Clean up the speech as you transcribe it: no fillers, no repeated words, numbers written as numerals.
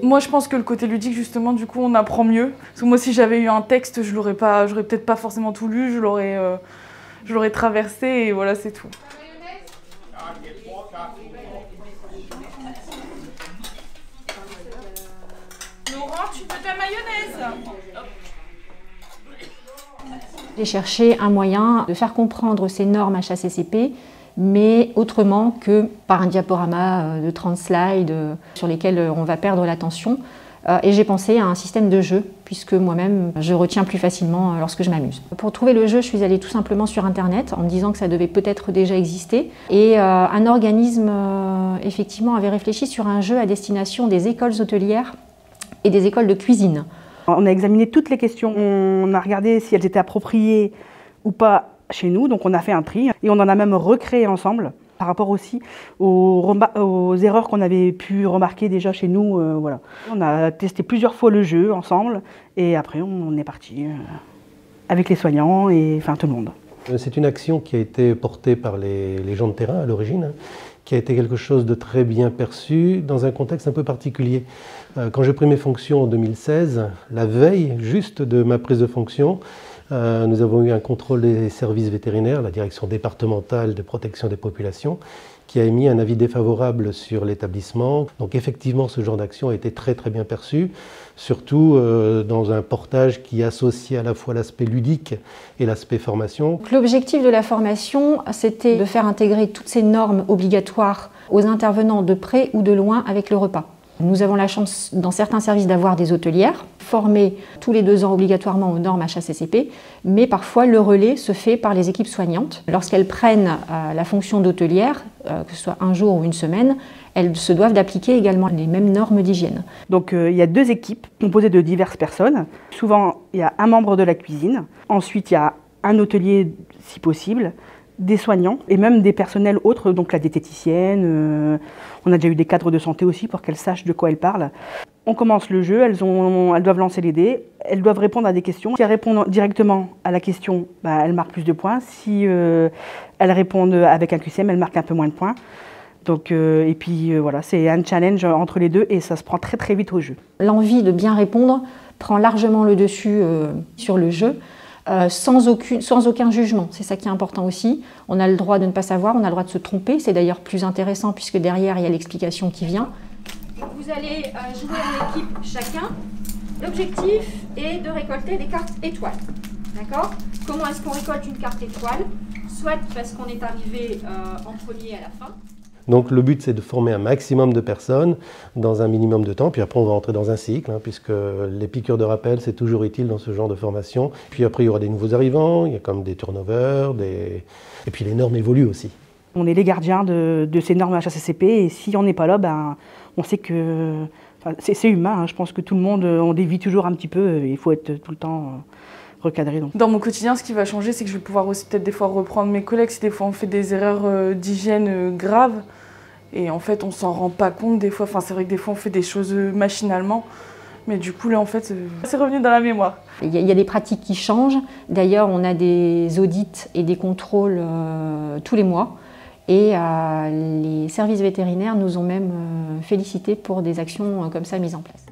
Moi, je pense que le côté ludique, justement, du coup, on apprend mieux. Parce que moi, si j'avais eu un texte, j'aurais peut-être pas forcément tout lu, je l'aurais traversé et voilà, c'est tout. Laurent, tu veux ta mayonnaise? J'ai cherché un moyen de faire comprendre ces normes HACCP, mais autrement que par un diaporama de 30 slides sur lesquels on va perdre l'attention. Et j'ai pensé à un système de jeu, puisque moi-même, je retiens plus facilement lorsque je m'amuse. Pour trouver le jeu, je suis allée tout simplement sur Internet, en me disant que ça devait peut-être déjà exister. Et un organisme, effectivement, avait réfléchi sur un jeu à destination des écoles hôtelières et des écoles de cuisine. On a examiné toutes les questions, on a regardé si elles étaient appropriées ou pas chez nous, donc on a fait un tri et on en a même recréé ensemble par rapport aussi aux erreurs qu'on avait pu remarquer déjà chez nous. Voilà. On a testé plusieurs fois le jeu ensemble et après on est parti avec les soignants et enfin tout le monde. C'est une action qui a été portée par les gens de terrain à l'origine, qui a été quelque chose de très bien perçu dans un contexte un peu particulier. Quand j'ai pris mes fonctions en 2016, la veille juste de ma prise de fonction, nous avons eu un contrôle des services vétérinaires, la direction départementale de protection des populations, qui a émis un avis défavorable sur l'établissement. Donc effectivement, ce genre d'action a été très très bien perçu, surtout dans un portage qui associe à la fois l'aspect ludique et l'aspect formation. L'objectif de la formation, c'était de faire intégrer toutes ces normes obligatoires aux intervenants de près ou de loin avec le repas. Nous avons la chance, dans certains services, d'avoir des hôtelières formées tous les 2 ans obligatoirement aux normes HACCP, mais parfois le relais se fait par les équipes soignantes. Lorsqu'elles prennent la fonction d'hôtelière, que ce soit un jour ou une semaine, elles se doivent d'appliquer également les mêmes normes d'hygiène. Donc il y a 2 équipes composées de diverses personnes. Souvent, il y a un membre de la cuisine. Ensuite, il y a un hôtelier, si possible, des soignants et même des personnels autres, donc la diététicienne. On a déjà eu des cadres de santé aussi pour qu'elles sachent de quoi elles parlent. On commence le jeu, elles doivent lancer les dés, elles doivent répondre à des questions. Si elles répondent directement à la question, elles marquent plus de points. Si elles répondent avec un QCM, elles marquent un peu moins de points. Donc, et puis voilà, c'est un challenge entre les deux et ça se prend très très vite au jeu. L'envie de bien répondre prend largement le dessus sur le jeu. Sans aucun jugement, c'est ça qui est important aussi. On a le droit de ne pas savoir, on a le droit de se tromper, c'est d'ailleurs plus intéressant puisque derrière il y a l'explication qui vient. Vous allez jouer en équipe chacun. L'objectif est de récolter des cartes étoiles. D'accord? Comment est-ce qu'on récolte une carte étoile? Soit parce qu'on est arrivé en premier à la fin. Donc le but c'est de former un maximum de personnes dans un minimum de temps, puis après on va entrer dans un cycle, puisque les piqûres de rappel c'est toujours utile dans ce genre de formation. Puis après il y aura des nouveaux arrivants, il y a comme des turnovers, et puis les normes évoluent aussi. On est les gardiens de ces normes HACCP et si on n'est pas là, on sait que c'est humain, je pense que tout le monde, on dévie toujours un petit peu, il faut être tout le temps recadré. Donc. Dans mon quotidien, ce qui va changer, c'est que je vais pouvoir aussi peut-être des fois reprendre mes collègues si des fois on fait des erreurs d'hygiène graves. Et en fait, on s'en rend pas compte des fois. Enfin, c'est vrai que des fois, on fait des choses machinalement. Mais du coup, là, en fait, c'est revenu dans la mémoire. Il y a des pratiques qui changent. D'ailleurs, on a des audits et des contrôles tous les mois. Et les services vétérinaires nous ont même félicités pour des actions comme ça mises en place.